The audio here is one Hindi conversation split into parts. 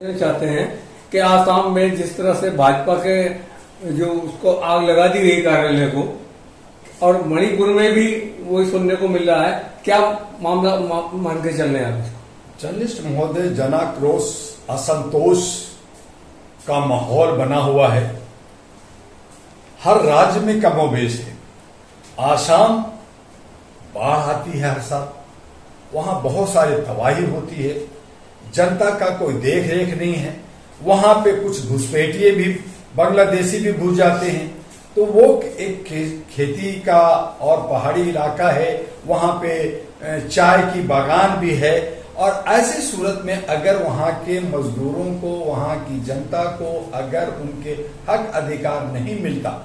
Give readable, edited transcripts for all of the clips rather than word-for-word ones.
चाहते हैं कि आसाम में जिस तरह से भाजपा के जो उसको आग लगा दी गई कार्यालय को, और मणिपुर में भी वही सुनने को मिल रहा है, क्या मामला मान के चल रहे हैं आप? जर्नलिस्ट महोदय, जनाक्रोश, असंतोष का माहौल बना हुआ है। हर राज्य में कमोबेश है। आसाम बाढ़ आती है हर साल, वहां बहुत सारी तबाही होती है, जनता का कोई देख रेख नहीं है। वहां पे कुछ घुसपैठिए भी, बांग्लादेशी भी घुस जाते हैं। तो वो एक खेती का और पहाड़ी इलाका है, वहां पे चाय की बागान भी है। और ऐसी सूरत में अगर वहां के मजदूरों को, वहां की जनता को अगर उनके हक अधिकार नहीं मिलता,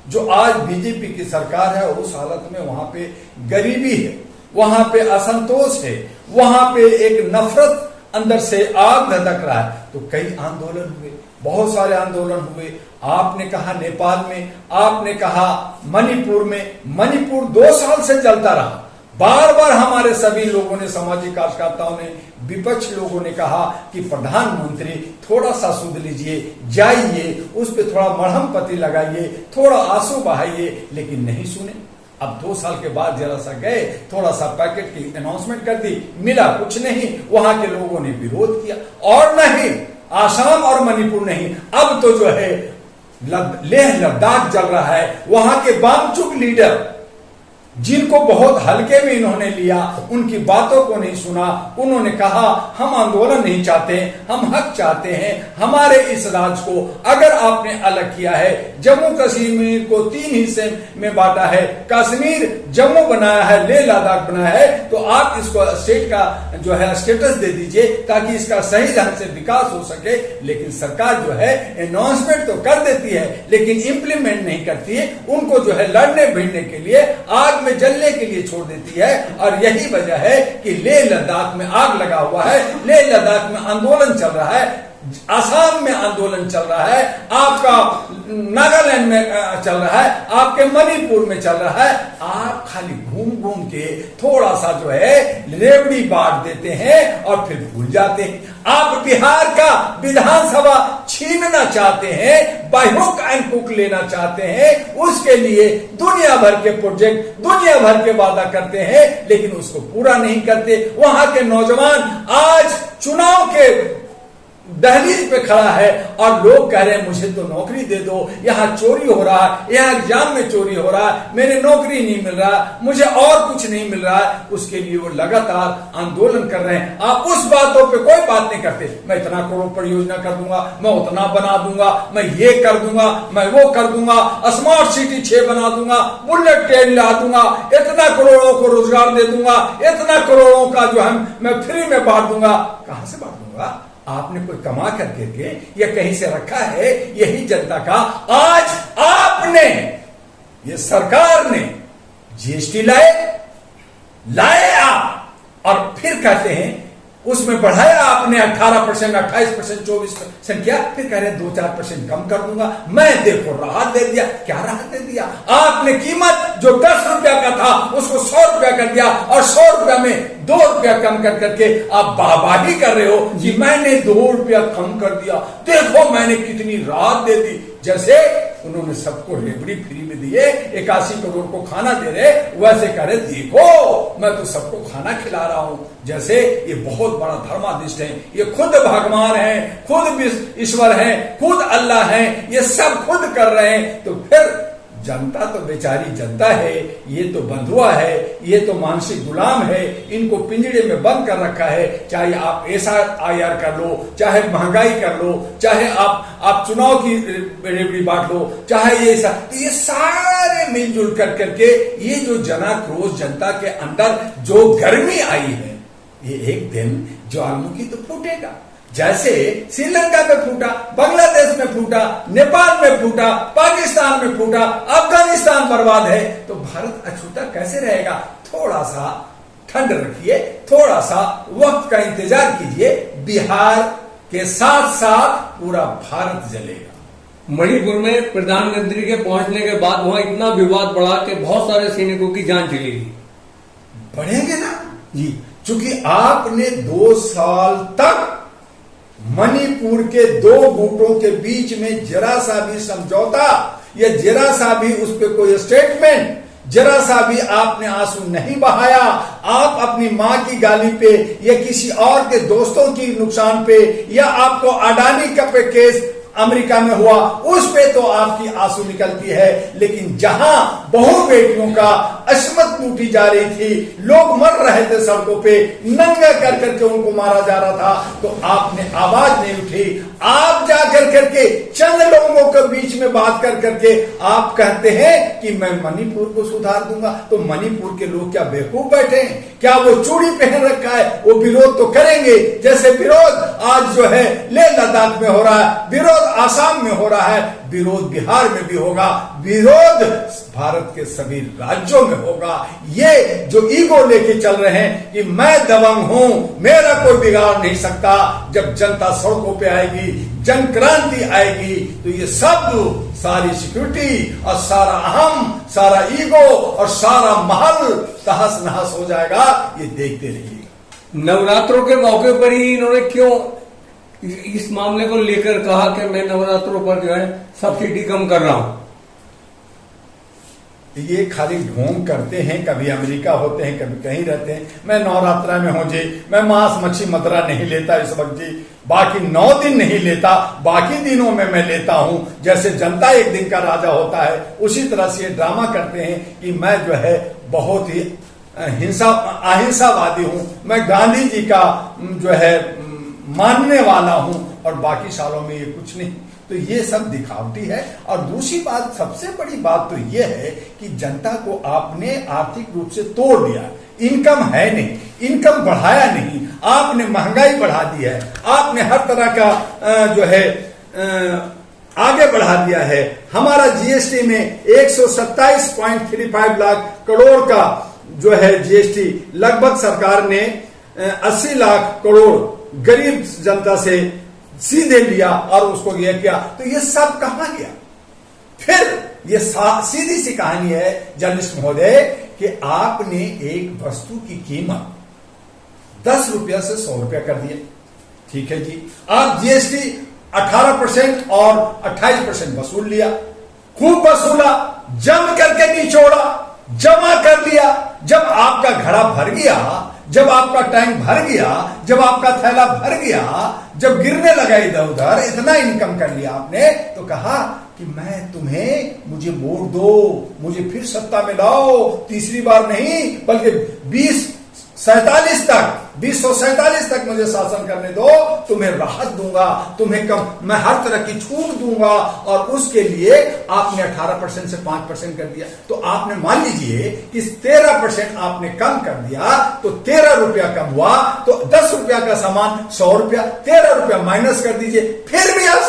जो आज बीजेपी की सरकार है, उस हालत में वहां पे गरीबी है, वहां पे असंतोष है, वहां पे एक नफरत अंदर से आग धधक रहा है। तो कई आंदोलन हुए, बहुत सारे आंदोलन हुए। आपने कहा नेपाल में, आपने कहा मणिपुर में। मणिपुर 2 साल से चलता रहा। बार बार हमारे सभी लोगों ने, सामाजिक कार्यकर्ताओं ने, विपक्ष लोगों ने कहा कि प्रधानमंत्री थोड़ा सा सुध लीजिए, जाइए, उस पर थोड़ा मरहम पत्ती लगाइए, थोड़ा आंसू बहाइए, लेकिन नहीं सुने। अब 2 साल के बाद जरा सा गए, थोड़ा सा पैकेट की अनाउंसमेंट कर दी, मिला कुछ नहीं। वहां के लोगों ने विरोध किया। और नहीं, आसाम और मणिपुर नहीं, अब तो जो है लेह लद्दाख जल रहा है। वहां के वामचुक लीडर, जिनको बहुत हल्के में इन्होंने लिया, उनकी बातों को नहीं सुना। उन्होंने कहा हम आंदोलन नहीं चाहते, हम हक चाहते हैं। हमारे इस राज्य को अगर आपने अलग किया है, जम्मू कश्मीर को 3 हिस्से में बांटा है, कश्मीर जम्मू बनाया है, लेह लद्दाख बनाया है, तो आप इसको स्टेट का जो है स्टेटस दे दीजिए, ताकि इसका सही ढंग से विकास हो सके। लेकिन सरकार जो है अनाउंसमेंट तो कर देती है, लेकिन इंप्लीमेंट नहीं करती है। उनको जो है लड़ने भिड़ने के लिए, आग में जलने के लिए छोड़ देती है। और यही वजह है कि लेह लद्दाख में आग लगा हुआ है, लेह लद्दाख में आंदोलन चल रहा है, आसाम में आंदोलन चल रहा है, आपका नागालैंड में चल रहा है, आपके मणिपुर में चल रहा है। आप खाली घूम घूम के थोड़ा सा जो है रेवड़ी बांट देते हैं और फिर भूल जाते हैं। आप बिहार का विधानसभा छीनना चाहते हैं, बाय हुक एंड क्रुक लेना चाहते हैं। उसके लिए दुनिया भर के प्रोजेक्ट, दुनिया भर के वादा करते हैं, लेकिन उसको पूरा नहीं करते। वहां के नौजवान आज चुनाव के दहलीज पे खड़ा है और लोग कह रहे हैं मुझे तो नौकरी दे दो, यहाँ चोरी हो रहा है, यहाँ एग्जाम में चोरी हो रहा है, मेरे नौकरी नहीं मिल रहा, मुझे और कुछ नहीं मिल रहा है। उसके लिए वो लगातार आंदोलन कर रहे हैं। आप उस बातों पे कोई बात नहीं करते। मैं इतना करोड़ परियोजना कर दूंगा, मैं उतना बना दूंगा, मैं ये कर दूंगा, मैं वो कर दूंगा, स्मार्ट सिटी 6 बना दूंगा, बुलेट ट्रेन ला दूंगा, इतना करोड़ों को रोजगार दे दूंगा, इतना करोड़ों का जो है मैं फ्री में बांट दूंगा। कहां से बांट दूंगा? आपने कोई कमा करके के या कहीं से रखा है? यही जनता का। आज आपने, ये सरकार ने जीएसटी लाए आप, और फिर कहते हैं उसमें बढ़ाया आपने 18%, 28%, 24% किया, फिर कह रहे 2-4% कम कर दूंगा। मैं देखो राहत दे दिया। क्या राहत दे दिया? आपने कीमत जो 10 रुपया का था उसको 100 रुपया कर दिया, और 100 रुपया में 2 रुपया कम कर करके आप वाहवाही कर रहे हो कि मैंने 2 रुपया कम कर दिया, देखो मैंने कितनी राहत दे दी। जैसे उन्होंने सबको रेवड़ी फ्री में दिए, 81 करोड़ को खाना दे रहे, वैसे कह रहे देखो मैं तो सबको खाना खिला रहा हूं। जैसे ये बहुत बड़ा धर्माधिष्ठ है, ये खुद भगवान है, खुद ईश्वर है, खुद अल्लाह है, ये सब खुद कर रहे हैं। तो फिर जनता तो बेचारी जनता है, ये तो बंधुआ है, ये तो मानसिक गुलाम है, इनको पिंजड़े में बंद कर रखा है। चाहे आप SIR कर लो, चाहे महंगाई कर लो, चाहे आप चुनाव की रेवड़ी बांट लो, चाहे ये सारे मिलजुल कर करके ये जो जनाक्रोश, जनता के अंदर जो गर्मी आई है, ये एक दिन ज्वालामुखी तो फूटेगा। जैसे श्रीलंका में फूटा, बांग्लादेश में फूटा, नेपाल में फूटा, पाकिस्तान में फूटा, अफगानिस्तान बर्बाद है, तो भारत अछूता कैसे रहेगा? थोड़ा सा ठंड रखिए, थोड़ा सा वक्त का इंतजार कीजिए। बिहार के साथ साथ पूरा भारत जलेगा। मणिपुर में प्रधानमंत्री के पहुंचने के बाद वहां इतना विवाद बढ़ा कि बहुत सारे सैनिकों की जान चली गई। बढ़ेंगे ना जी, क्योंकि आपने 2 साल तक मणिपुर के दो गुटों के बीच में जरा सा भी समझौता या जरा सा भी उस पर कोई स्टेटमेंट, जरा सा भी आपने आंसू नहीं बहाया। आप अपनी मां की गाली पे या किसी और के दोस्तों की नुकसान पे या आपको अडानी का पे केस अमेरिका में हुआ उस पे तो आपकी आंसू निकलती है, लेकिन जहां बहु बेटियों का अस्मत लूटी जा रही थी, लोग मर रहे थे सड़कों पे, नंगा कर करके उनको मारा जा रहा था, तो आपने आवाज नहीं उठी। आप जाकर करके चंद लोगों के बीच में बात कर करके आप कहते हैं कि मैं मणिपुर को सुधार दूंगा। तो मणिपुर के लोग क्या बेवकूफ बैठे हैं? क्या वो चूड़ी पहन रखा है? वो विरोध तो करेंगे, जैसे विरोध आज जो है लेह लद्दाख में हो रहा है, विरोध आसाम में हो रहा है, विरोध बिहार में भी होगा, विरोध भारत के सभी राज्यों में होगा। ये जो ईगो लेके चल रहे हैं कि मैं दबंग हूं, मेरा कोई बिगाड़ नहीं सकता, जब जनता सड़कों पे आएगी, जन क्रांति आएगी, तो ये सब सारी सिक्योरिटी और सारा अहम, सारा ईगो और सारा महल तहस नहस हो जाएगा। ये देखते रहिएगा। नवरात्रों के मौके पर ही इन्होंने क्यों इस मामले को लेकर कहा कि मैं नवरात्रों पर जो है सब्सिडी कम कर रहा हूं? ये खाली ढोंग करते हैं, कभी अमेरिका होते हैं, कभी कहीं रहते हैं। मैं नवरात्रा में हूं जी, मैं मांस मच्छी मदरा नहीं लेता इस वक्त जी, बाकी 9 दिन नहीं लेता, बाकी दिनों में मैं लेता हूं। जैसे जनता एक दिन का राजा होता है, उसी तरह से ये ड्रामा करते हैं कि मैं जो है बहुत ही अहिंसावादी हूं, मैं गांधी जी का जो है मानने वाला हूं, और बाकी सालों में ये कुछ नहीं। तो ये सब दिखावटी है। और दूसरी बात, सबसे बड़ी बात तो ये है कि जनता को आपने आर्थिक रूप से तोड़ दिया। इनकम है नहीं, इनकम बढ़ाया नहीं, आपने महंगाई बढ़ा दी है, आपने हर तरह का जो है आगे बढ़ा दिया है। हमारा जीएसटी में 127.35 लाख करोड़ का जो है जीएसटी लगभग सरकार ने 80 लाख करोड़ गरीब जनता से सीधे लिया और उसको ये किया। तो ये सब कहां गया? फिर ये सीधी सी कहानी है जर्नलिस्ट महोदय कि आपने एक वस्तु की कीमत 10 रुपया से 100 रुपया कर दिया, ठीक है जी। आप जीएसटी 18% और 28% वसूल लिया, खूब वसूला, जम करके निचोड़ा, जमा कर लिया। जब आपका घड़ा भर गया, जब आपका टैंक भर गया, जब आपका थैला भर गया, जब गिरने लगा इधर उधर, इतना इनकम कर लिया आपने, तो कहा कि मैं तुम्हें, मुझे वोट दो, मुझे फिर सत्ता में लाओ, तीसरी बार नहीं बल्कि 2047 तक मुझे शासन करने दो, तुम्हें राहत दूंगा, तुम्हें कम, मैं हर तरह की छूट दूंगा। और उसके लिए आपने 18% से 5% कर दिया। तो आपने मान लीजिए कि 13% आपने कम कर दिया, तो 13 रुपया कम हुआ, तो 10 रुपया का सामान 100 रुपया, 13 रुपया माइनस कर दीजिए, फिर भी आप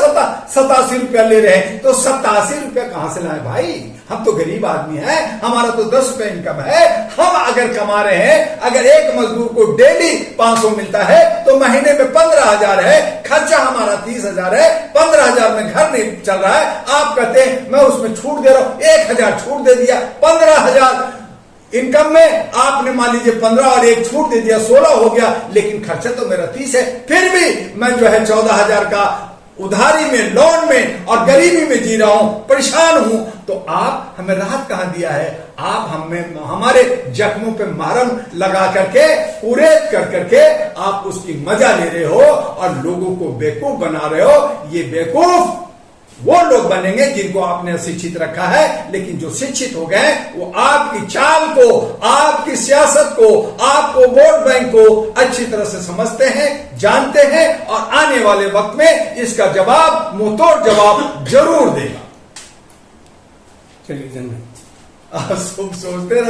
87 रुपया ले रहे हैं। तो 87 रुपया कहां से लाए भाई? हम तो गरीब आदमी हैं, हमारा तो 10 रुपया इनकम है। हम अगर कमा रहे हैं, अगर एक मजदूर को डेली 500 मिलता है तो महीने में 15,000 है, खर्चा हमारा 30,000 है, 15,000 में घर नहीं चल रहा है। आप कहते हैं मैं उसमें छूट दे रहा हूं, 1,000 छूट दे दिया, 15,000 इनकम में आपने मान लीजिए 15 और 1 छूट दे दिया, 16 हो गया, लेकिन खर्चा तो मेरा 30 है। फिर भी मैं जो है 14,000 का उधारी में, लोन में और गरीबी में जी रहा हूं, परेशान हूं। तो आप हमें राहत कहां दिया है? आप हमें हमारे जख्मों पे मरहम लगा करके, उरेद कर करके आप उसकी मजा ले रहे हो और लोगों को बेवकूफ बना रहे हो। ये बेवकूफ वो लोग बनेंगे जिनको आपने शिक्षित रखा है, लेकिन जो शिक्षित हो गए वो आपकी चाल को, आपकी सियासत को, आपको वोट बैंक को अच्छी तरह से समझते हैं, जानते हैं, और आने वाले वक्त में इसका जवाब, मुंहतोड़ जवाब जरूर देगा। चलिए धन्यवाद। आप सब सोचते रहे।